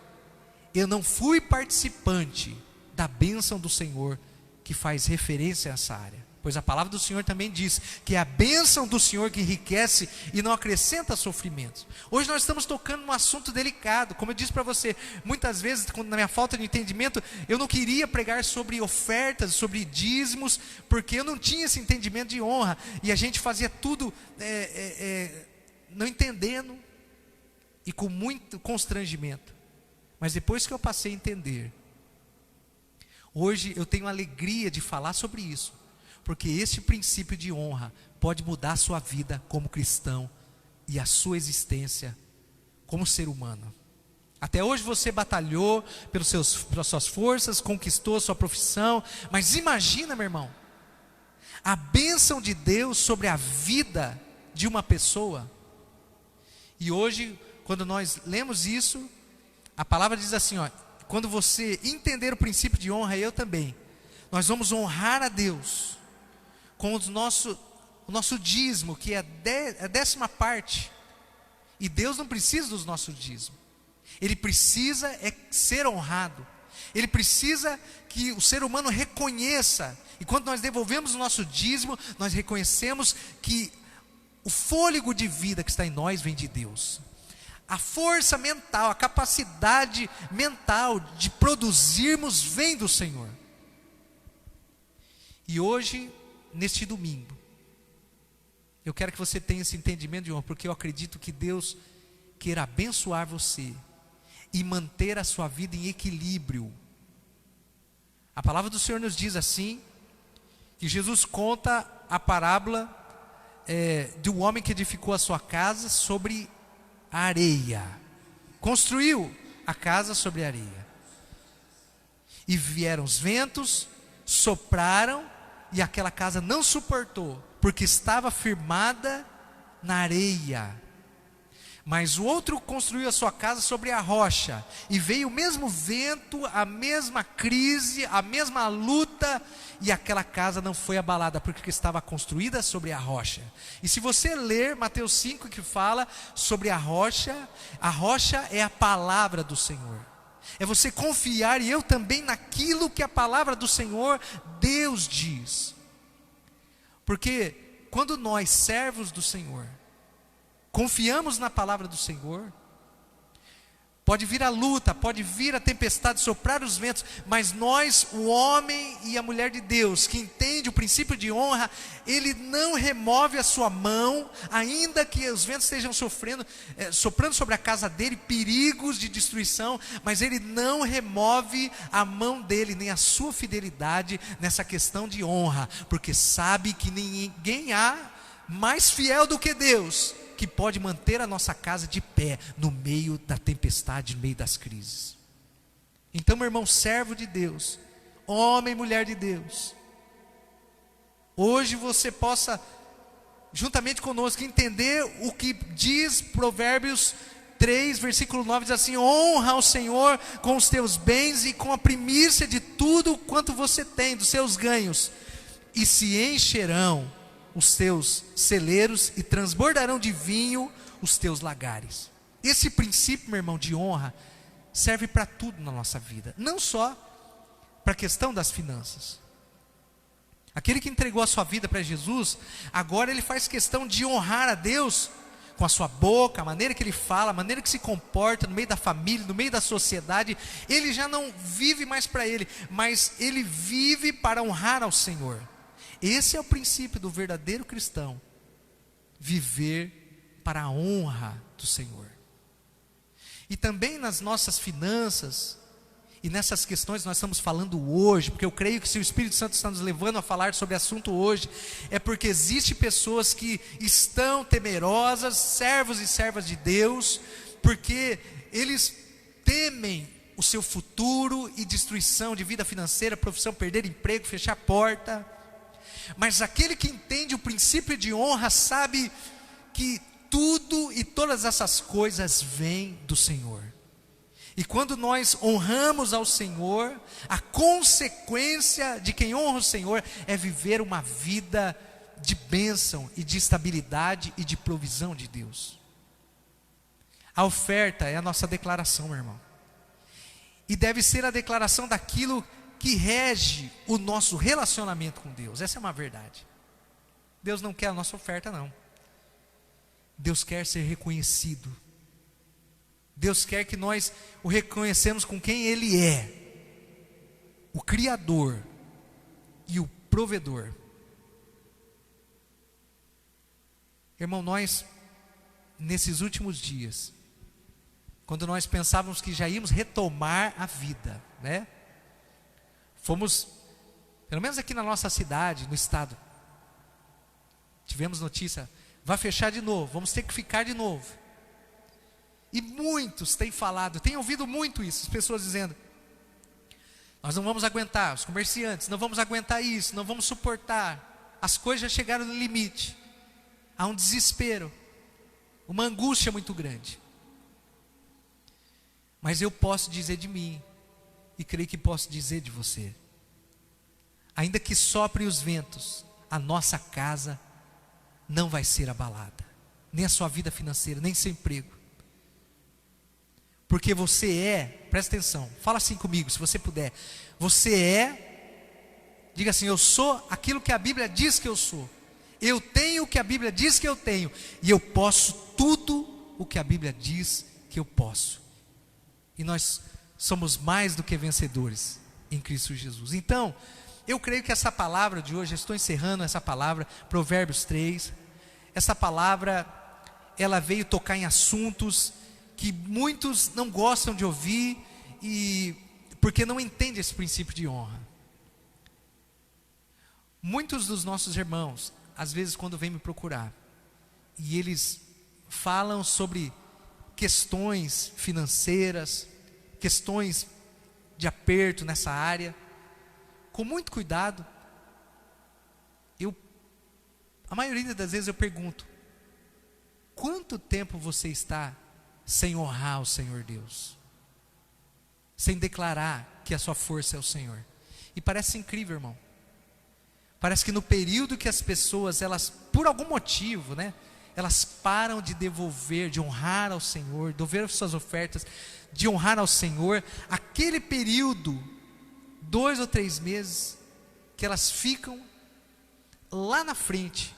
eu não fui participante da bênção do Senhor que faz referência a essa área. Pois a palavra do Senhor também diz que é a bênção do Senhor que enriquece e não acrescenta sofrimentos. Hoje nós estamos tocando num assunto delicado. Como eu disse para você, muitas vezes, na minha falta de entendimento, eu não queria pregar sobre ofertas, sobre dízimos, porque eu não tinha esse entendimento de honra. E a gente fazia tudo não entendendo e com muito constrangimento. Mas depois que eu passei a entender, hoje eu tenho a alegria de falar sobre isso. Porque esse princípio de honra pode mudar a sua vida como cristão e a sua existência como ser humano. Até hoje você batalhou pelas suas forças, conquistou a sua profissão, mas imagina, meu irmão, a bênção de Deus sobre a vida de uma pessoa. E hoje, quando nós lemos isso, a palavra diz assim, ó, quando você entender o princípio de honra, eu também, nós vamos honrar a Deus com o nosso dízimo, que é a 10ª parte. E Deus não precisa dos nossos dízimos. Ele precisa ser honrado. Ele precisa que o ser humano reconheça. E quando nós devolvemos o nosso dízimo, nós reconhecemos que o fôlego de vida que está em nós vem de Deus. A força mental, a capacidade mental de produzirmos vem do Senhor. E hoje, neste domingo, eu quero que você tenha esse entendimento de honra, porque eu acredito que Deus queira abençoar você e manter a sua vida em equilíbrio. A palavra do Senhor nos diz assim, que Jesus conta a parábola de um homem que edificou a sua casa sobre a areia, construiu a casa sobre a areia, e vieram os ventos, sopraram, e aquela casa não suportou, porque estava firmada na areia. Mas o outro construiu a sua casa sobre a rocha, e veio o mesmo vento, a mesma crise, a mesma luta, e aquela casa não foi abalada, porque estava construída sobre a rocha. E se você ler Mateus 5, que fala sobre a rocha é a palavra do Senhor. É você confiar, e eu também, naquilo que a palavra do Senhor, Deus diz. Porque quando nós, servos do Senhor, confiamos na palavra do Senhor, pode vir a luta, pode vir a tempestade, soprar os ventos, mas nós, o homem e a mulher de Deus, que entende o princípio de honra, ele não remove a sua mão, ainda que os ventos estejam soprando sobre a casa dele, perigos de destruição, mas ele não remove a mão dele, nem a sua fidelidade nessa questão de honra, porque sabe que ninguém há mais fiel do que Deus, que pode manter a nossa casa de pé no meio da tempestade, no meio das crises. Então, meu irmão, servo de Deus, homem e mulher de Deus, hoje você possa, juntamente conosco, entender o que diz Provérbios 3, versículo 9, diz assim: honra ao Senhor com os teus bens e com a primícia de tudo quanto você tem, dos seus ganhos, e se encherão os teus celeiros e transbordarão de vinho os teus lagares. Esse princípio, meu irmão, de honra, serve para tudo na nossa vida, não só para a questão das finanças. Aquele que entregou a sua vida para Jesus, agora ele faz questão de honrar a Deus com a sua boca, a maneira que ele fala, a maneira que se comporta no meio da família, no meio da sociedade. Ele já não vive mais para ele, mas ele vive para honrar ao Senhor. Esse é o princípio do verdadeiro cristão, viver para a honra do Senhor. E também nas nossas finanças, e nessas questões nós estamos falando hoje, porque eu creio que se o Espírito Santo está nos levando a falar sobre o assunto hoje, é porque existem pessoas que estão temerosas, servos e servas de Deus, porque eles temem o seu futuro e destruição de vida financeira, profissão, perder emprego, fechar a porta. Mas aquele que entende o princípio de honra sabe que tudo e todas essas coisas vêm do Senhor. E quando nós honramos ao Senhor, a consequência de quem honra o Senhor é viver uma vida de bênção e de estabilidade e de provisão de Deus. A oferta é a nossa declaração, meu irmão. E deve ser a declaração daquilo que rege o nosso relacionamento com Deus. Essa é uma verdade. Deus não quer a nossa oferta, não. Deus quer ser reconhecido. Deus quer que nós o reconhecemos com quem Ele é. O Criador e o Provedor. Irmão, nós, nesses últimos dias, quando nós pensávamos que já íamos retomar a vida, né? Fomos, pelo menos aqui na nossa cidade, no estado, tivemos notícia, vai fechar de novo, vamos ter que ficar de novo. E muitos têm falado, têm ouvido muito isso, as pessoas dizendo, nós não vamos aguentar, os comerciantes, não vamos aguentar isso, não vamos suportar, as coisas já chegaram no limite, há um desespero, uma angústia muito grande. Mas eu posso dizer de mim, e creio que posso dizer de você, ainda que soprem os ventos, a nossa casa não vai ser abalada, nem a sua vida financeira, nem seu emprego, porque você é, presta atenção, fala assim comigo se você puder, você é, diga assim, eu sou aquilo que a Bíblia diz que eu sou, eu tenho o que a Bíblia diz que eu tenho, e eu posso tudo o que a Bíblia diz que eu posso, e nós somos mais do que vencedores em Cristo Jesus. Então, eu creio que essa palavra de hoje, eu estou encerrando essa palavra, Provérbios 3, essa palavra, ela veio tocar em assuntos que muitos não gostam de ouvir, porque não entendem esse princípio de honra. Muitos dos nossos irmãos, às vezes quando vêm me procurar, e eles falam sobre questões financeiras, questões de aperto nessa área, com muito cuidado, a maioria das vezes eu pergunto, quanto tempo você está sem honrar o Senhor Deus? Sem declarar que a sua força é o Senhor? E parece incrível, irmão. Parece que no período que as pessoas, elas, por algum motivo, né, elas param de devolver, de honrar ao Senhor, devolver suas ofertas, de honrar ao Senhor, aquele período, 2 ou 3 meses, que elas ficam lá na frente,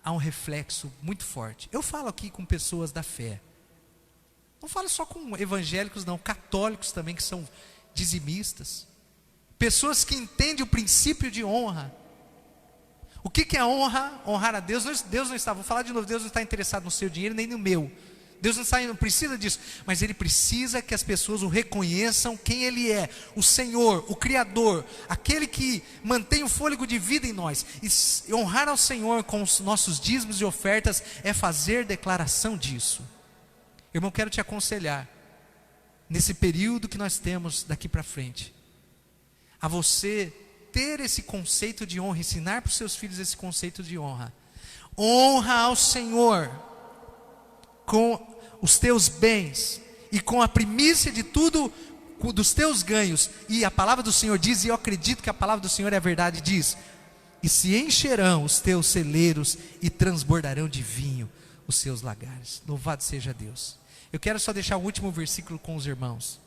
há um reflexo muito forte. Eu falo aqui com pessoas da fé, não falo só com evangélicos não, católicos também que são dizimistas, pessoas que entendem o princípio de honra. O que é honra? Honrar a Deus. Deus não está, vou falar de novo, Deus não está interessado no seu dinheiro nem no meu. Deus não precisa disso, mas Ele precisa que as pessoas o reconheçam quem Ele é, o Senhor, o Criador, aquele que mantém o fôlego de vida em nós. E honrar ao Senhor com os nossos dízimos e ofertas é fazer declaração disso. Irmão, quero te aconselhar, nesse período que nós temos daqui para frente, a você ter esse conceito de honra, ensinar para os seus filhos esse conceito de honra. Honra ao Senhor com os teus bens e com a primícia de tudo dos teus ganhos. E a palavra do Senhor diz, e eu acredito que a palavra do Senhor é a verdade, diz: e se encherão os teus celeiros e transbordarão de vinho os seus lagares. Louvado seja Deus. Eu quero só deixar o último versículo com os irmãos.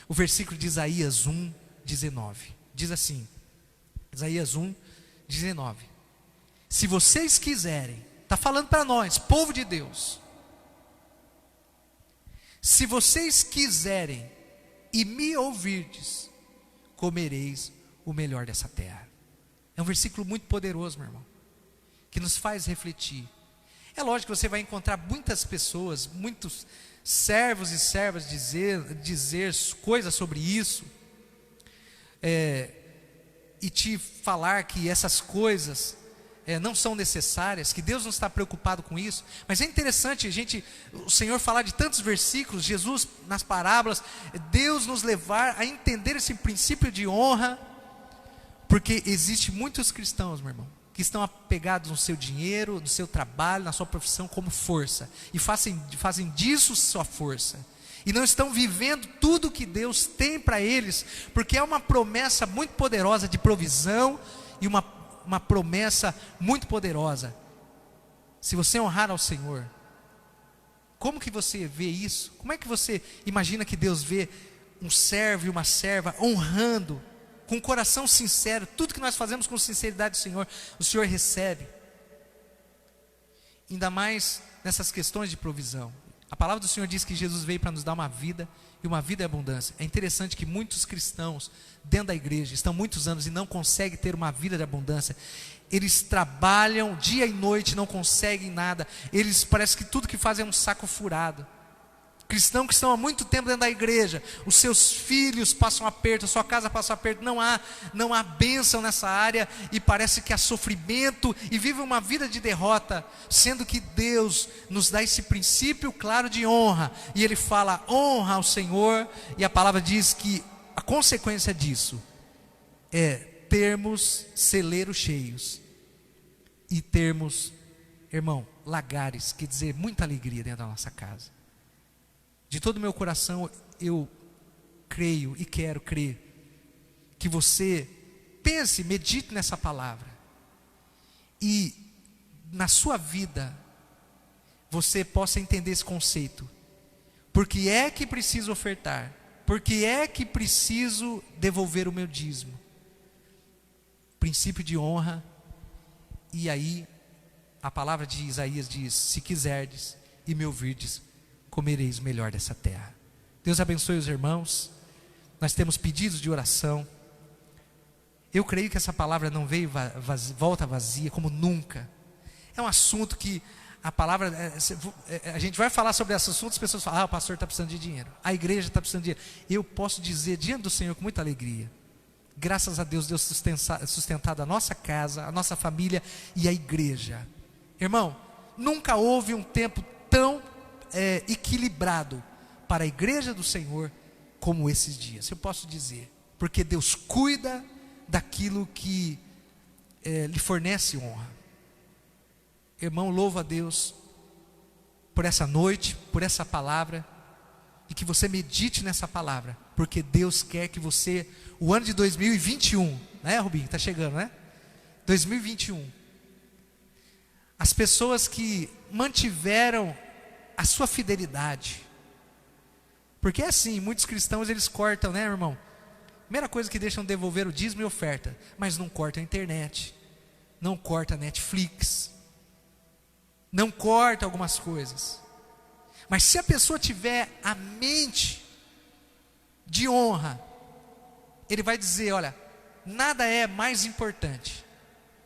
O versículo de Isaías 1:19. Diz assim, Isaías 1:19. Se vocês quiserem, está falando para nós, povo de Deus, se vocês quiserem e me ouvirdes, comereis o melhor dessa terra. É um versículo muito poderoso, meu irmão, que nos faz refletir. É lógico que você vai encontrar muitas pessoas, muitos servos e servas dizer coisas sobre isso, e te falar que essas coisas não são necessárias, que Deus não está preocupado com isso. Mas é interessante o Senhor falar de tantos versículos, Jesus nas parábolas, Deus nos levar a entender esse princípio de honra, porque existe muitos cristãos, meu irmão, que estão apegados no seu dinheiro, no seu trabalho, na sua profissão como força, e fazem disso sua força, e não estão vivendo tudo que Deus tem para eles, porque é uma promessa muito poderosa de provisão, e uma promessa muito poderosa. Se você honrar ao Senhor, como que você vê isso? Como é que você imagina que Deus vê um servo e uma serva honrando, com o coração sincero, tudo que nós fazemos com sinceridade, o Senhor recebe. Ainda mais nessas questões de provisão. A palavra do Senhor diz que Jesus veio para nos dar uma vida, e uma vida em abundância. É interessante que muitos cristãos dentro da igreja estão muitos anos e não conseguem ter uma vida de abundância. Eles trabalham dia e noite, não conseguem nada. Eles parece que tudo que fazem é um saco furado. Cristãos que estão há muito tempo dentro da igreja, os seus filhos passam aperto, a sua casa passa aperto, não há bênção nessa área, e parece que há sofrimento, e vive uma vida de derrota, sendo que Deus nos dá esse princípio claro de honra, e Ele fala, honra ao Senhor, e a palavra diz que a consequência disso é termos celeiros cheios, e termos, irmão, lagares, quer dizer, muita alegria dentro da nossa casa. De todo o meu coração eu creio e quero crer que você pense, medite nessa palavra, e na sua vida você possa entender esse conceito. Por que é que preciso ofertar? Por que é que preciso devolver o meu dízimo? Princípio de honra. E aí a palavra de Isaías diz, se quiserdes e me ouvirdes, comereis o melhor dessa terra. Deus abençoe os irmãos. Nós temos pedidos de oração. Eu creio que essa palavra não veio volta vazia, como nunca. É um assunto que a palavra, a gente vai falar sobre esse assunto, as pessoas falam, o pastor está precisando de dinheiro, a igreja está precisando de dinheiro. Eu posso dizer diante do Senhor com muita alegria, graças a Deus, Deus sustentado a nossa casa, a nossa família e a igreja. Irmão, nunca houve um tempo tão equilibrado para a igreja do Senhor como esses dias, eu posso dizer, porque Deus cuida daquilo que lhe fornece honra. Irmão, louvo a Deus por essa noite, por essa palavra, e que você medite nessa palavra, porque Deus quer que você, o ano de 2021, né, Rubinho, está chegando, né? 2021, as pessoas que mantiveram a sua fidelidade, porque é assim, muitos cristãos eles cortam, né, irmão? Primeira coisa que deixam devolver o dízimo e oferta, mas não cortam a internet, não corta a Netflix, não corta algumas coisas. Mas se a pessoa tiver a mente de honra, ele vai dizer, olha, nada é mais importante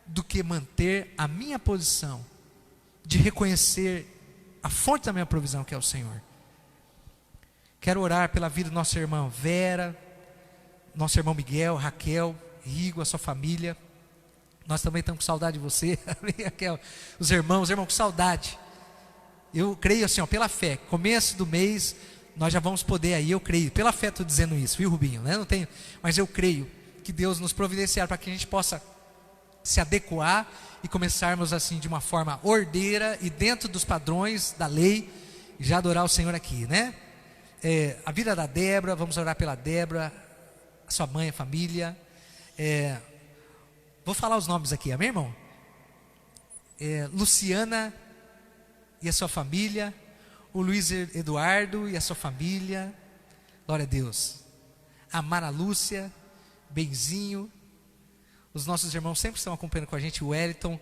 do que manter a minha posição de reconhecer a fonte da minha provisão, que é o Senhor. Quero orar pela vida do nosso irmão Vera, nosso irmão Miguel, Raquel, Rigo, a sua família. Nós também estamos com saudade de você, Raquel, os irmãos com saudade. Eu creio assim, pela fé, começo do mês, nós já vamos poder aí, eu creio, pela fé estou dizendo isso, viu, Rubinho, né? Não tenho, mas eu creio que Deus nos providenciar para que a gente possa se adequar e começarmos assim de uma forma ordeira e dentro dos padrões da lei, já adorar o Senhor aqui, né? A vida da Débora, vamos orar pela Débora, a sua mãe, a família. Vou falar os nomes aqui, amém, irmão? Luciana e a sua família, o Luiz Eduardo e a sua família, glória a Deus. A Mara Lúcia, Benzinho, os nossos irmãos sempre estão acompanhando com a gente, o Wellington,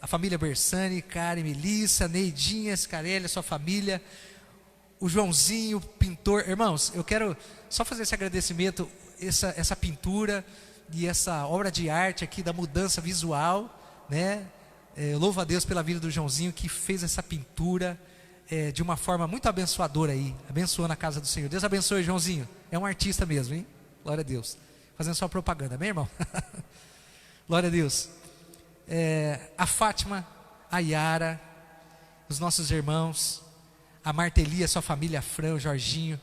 a família Bersani, Karen, Melissa, Neidinha, Scarelli, a sua família, o Joãozinho, pintor. Irmãos, eu quero só fazer esse agradecimento, essa pintura e essa obra de arte aqui da mudança visual, né? Eu louvo a Deus pela vida do Joãozinho, que fez essa pintura de uma forma muito abençoadora aí, abençoando a casa do Senhor. Deus abençoe, Joãozinho, é um artista mesmo, hein? Glória a Deus, fazendo sua propaganda, amém, irmão? Glória a Deus. A Fátima, a Yara, os nossos irmãos, a Marteli, a sua família, a Fran, o Jorginho,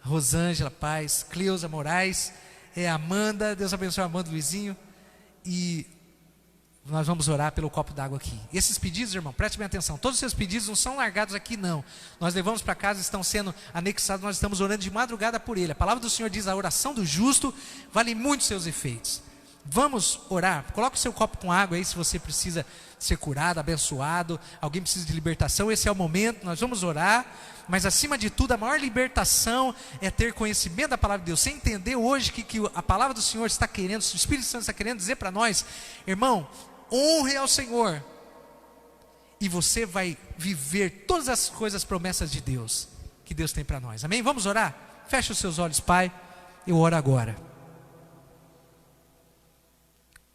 a Rosângela Paz, Cleusa Moraes, a Amanda, Deus abençoe a Amanda, o Luizinho, e nós vamos orar pelo copo d'água aqui. Esses pedidos, irmão, preste bem atenção, todos os seus pedidos não são largados aqui não, nós levamos para casa, estão sendo anexados, nós estamos orando de madrugada por ele. A palavra do Senhor diz: a oração do justo vale muito seus efeitos. Vamos orar, coloque o seu copo com água aí, se você precisa ser curado, abençoado, alguém precisa de libertação, esse é o momento, nós vamos orar. Mas acima de tudo, a maior libertação é ter conhecimento da palavra de Deus. Você entender hoje que a palavra do Senhor está querendo, o Espírito Santo está querendo dizer para nós: irmão, honre ao Senhor, e você vai viver todas as coisas, promessas de Deus, que Deus tem para nós. Amém? Vamos orar? Feche os seus olhos, Pai. Eu oro agora,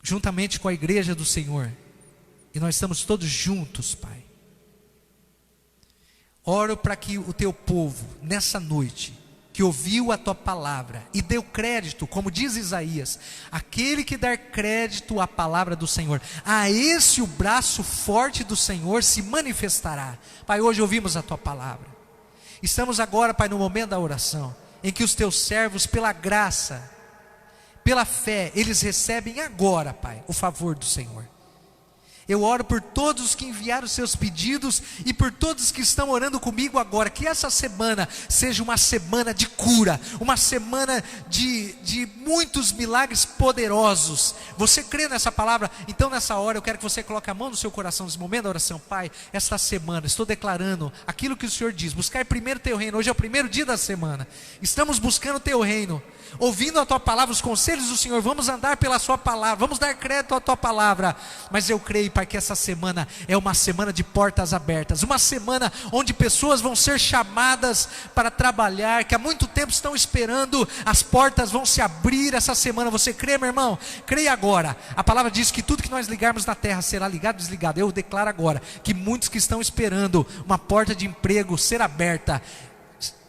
juntamente com a igreja do Senhor, e nós estamos todos juntos, Pai. Oro para que o teu povo, nessa noite, que ouviu a tua palavra e deu crédito, como diz Isaías, aquele que der crédito à palavra do Senhor, a esse o braço forte do Senhor se manifestará. Pai, hoje ouvimos a tua palavra. Estamos agora, Pai, no momento da oração, em que os teus servos, pela graça, pela fé, eles recebem agora, Pai, o favor do Senhor. Eu oro por todos que enviaram seus pedidos e por todos que estão orando comigo agora, que essa semana seja uma semana de cura, uma semana de muitos milagres poderosos. Você crê nessa palavra? Então nessa hora eu quero que você coloque a mão no seu coração, nesse momento da oração. Pai, esta semana estou declarando aquilo que o Senhor diz: buscar primeiro teu reino. Hoje é o primeiro dia da semana, estamos buscando teu reino, ouvindo a tua palavra, os conselhos do Senhor, vamos andar pela sua palavra, vamos dar crédito à tua palavra. Mas eu creio, Pai, que essa semana é uma semana de portas abertas, uma semana onde pessoas vão ser chamadas para trabalhar, que há muito tempo estão esperando, as portas vão se abrir essa semana. Você crê, meu irmão? Creia agora. A palavra diz que tudo que nós ligarmos na terra será ligado e desligado. Eu declaro agora que muitos que estão esperando uma porta de emprego ser aberta,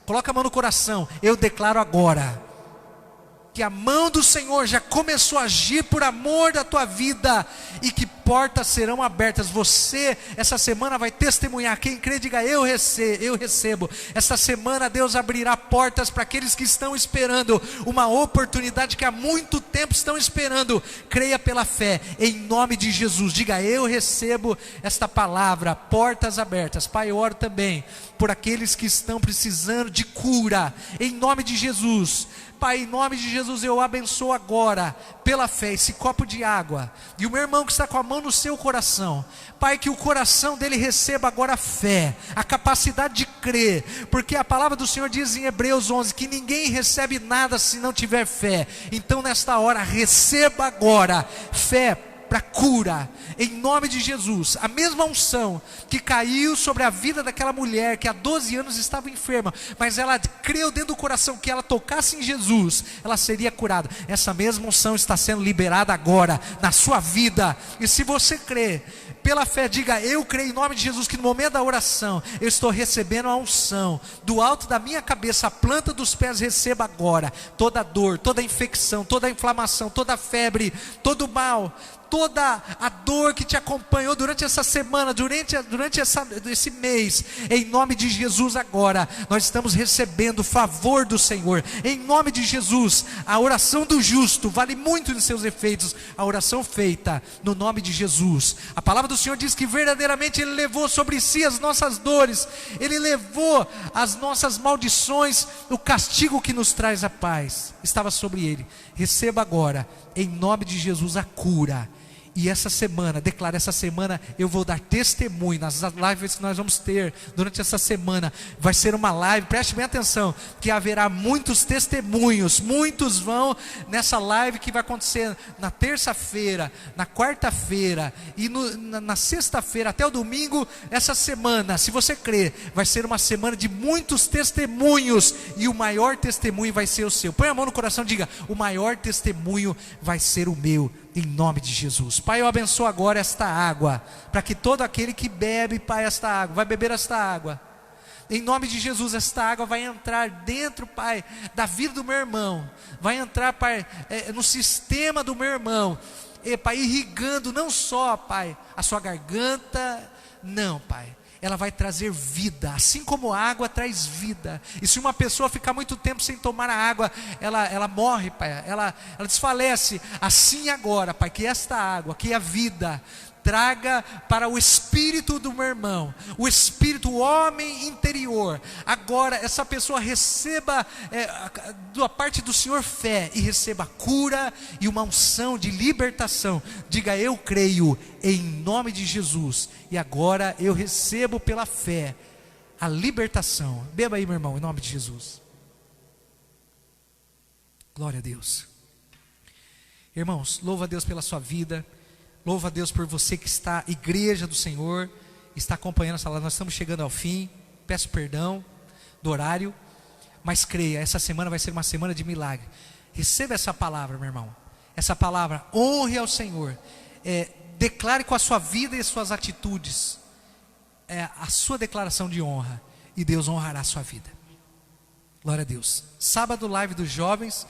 coloca a mão no coração, eu declaro agora que a mão do Senhor já começou a agir por amor da tua vida, e que portas serão abertas. Você essa semana vai testemunhar. Quem crê, diga: eu recebo. Essa semana Deus abrirá portas para aqueles que estão esperando uma oportunidade que há muito tempo estão esperando. Creia pela fé, em nome de Jesus. Diga: eu recebo esta palavra, portas abertas. Pai, eu oro também por aqueles que estão precisando de cura, em nome de Jesus. Pai, em nome de Jesus, eu abençoo agora, pela fé, esse copo de água, e o meu irmão que está com a mão no seu coração. Pai, que o coração dele receba agora a fé, a capacidade de crer, porque a palavra do Senhor diz em Hebreus 11, que ninguém recebe nada se não tiver fé. Então nesta hora, receba agora fé para cura, em nome de Jesus. A mesma unção que caiu sobre a vida daquela mulher que há 12 anos estava enferma, mas ela creu dentro do coração que ela tocasse em Jesus, ela seria curada. Essa mesma unção está sendo liberada agora na sua vida. E se você crê pela fé, diga: eu creio em nome de Jesus, que no momento da oração eu estou recebendo a unção do alto da minha cabeça, a planta dos pés. Receba agora toda dor, toda infecção, toda inflamação, toda febre, todo mal, toda a dor que te acompanhou durante essa semana, durante esse mês, em nome de Jesus. Agora nós estamos recebendo o favor do Senhor, em nome de Jesus. A oração do justo vale muito nos seus efeitos, a oração feita no nome de Jesus. A palavra do Senhor diz que verdadeiramente Ele levou sobre si as nossas dores, Ele levou as nossas maldições, o castigo que nos traz a paz estava sobre Ele. Receba agora, em nome de Jesus, a cura. E essa semana, declara, essa semana eu vou dar testemunho nas lives que nós vamos ter durante essa semana. Vai ser uma live, preste bem atenção, que haverá muitos testemunhos. Muitos vão nessa live que vai acontecer na terça-feira, na quarta-feira e na sexta-feira até o domingo. Essa semana, se você crê, vai ser uma semana de muitos testemunhos, e o maior testemunho vai ser o seu. Põe a mão no coração e diga: o maior testemunho vai ser o meu, em nome de Jesus. Pai, eu abençoo agora esta água, para que todo aquele que bebe, Pai, esta água, vai beber esta água, em nome de Jesus. Esta água vai entrar dentro, Pai, da vida do meu irmão, vai entrar, Pai, no sistema do meu irmão, Pai, irrigando não só, Pai, a sua garganta, não, Pai, ela vai trazer vida, assim como a água traz vida. E se uma pessoa ficar muito tempo sem tomar a água, ela morre, Pai, ela desfalece. Assim agora, Pai, que esta água, que a vida, traga para o espírito do meu irmão, o espírito, o homem interior. Agora essa pessoa receba da parte do Senhor fé, e receba cura e uma unção de libertação. Diga: eu creio em nome de Jesus, e agora eu recebo pela fé a libertação. Beba aí, meu irmão, em nome de Jesus. Glória a Deus. Irmãos, louva a Deus pela sua vida. Louva a Deus por você que está, igreja do Senhor, está acompanhando essa live. Nós estamos chegando ao fim. Peço perdão do horário, mas creia, essa semana vai ser uma semana de milagre. Receba essa palavra, meu irmão. Essa palavra, honre ao Senhor. Declare com a sua vida e as suas atitudes a sua declaração de honra, e Deus honrará a sua vida. Glória a Deus. Sábado, live dos jovens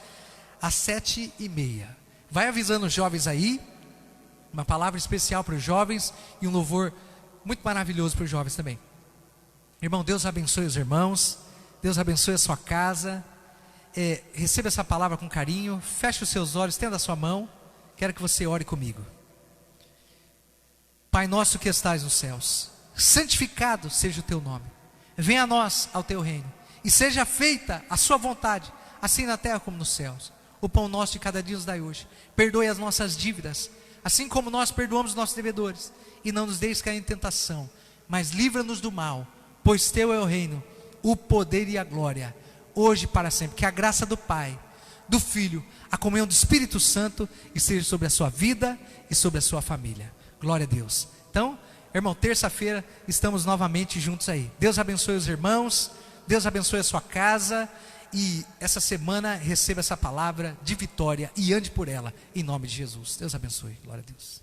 às 7h30. Vai avisando os jovens aí. Uma palavra especial para os jovens e um louvor muito maravilhoso para os jovens também. Irmão, Deus abençoe os irmãos. Deus abençoe a sua casa. Receba essa palavra com carinho. Feche os seus olhos, estenda a sua mão. Quero que você ore comigo. Pai nosso que estais nos céus, santificado seja o teu nome. Venha a nós ao teu reino, e seja feita a sua vontade, assim na terra como nos céus. O pão nosso de cada dia nos dai hoje. Perdoe as nossas dívidas, assim como nós perdoamos os nossos devedores, e não nos deixes cair em tentação, mas livra-nos do mal, pois teu é o reino, o poder e a glória, hoje e para sempre. Que a graça do Pai, do Filho, a comunhão do Espírito Santo esteja sobre a sua vida e sobre a sua família. Glória a Deus. Então, irmão, terça-feira estamos novamente juntos aí. Deus abençoe os irmãos, Deus abençoe a sua casa, e essa semana receba essa palavra de vitória e ande por ela, em nome de Jesus. Deus abençoe. Glória a Deus.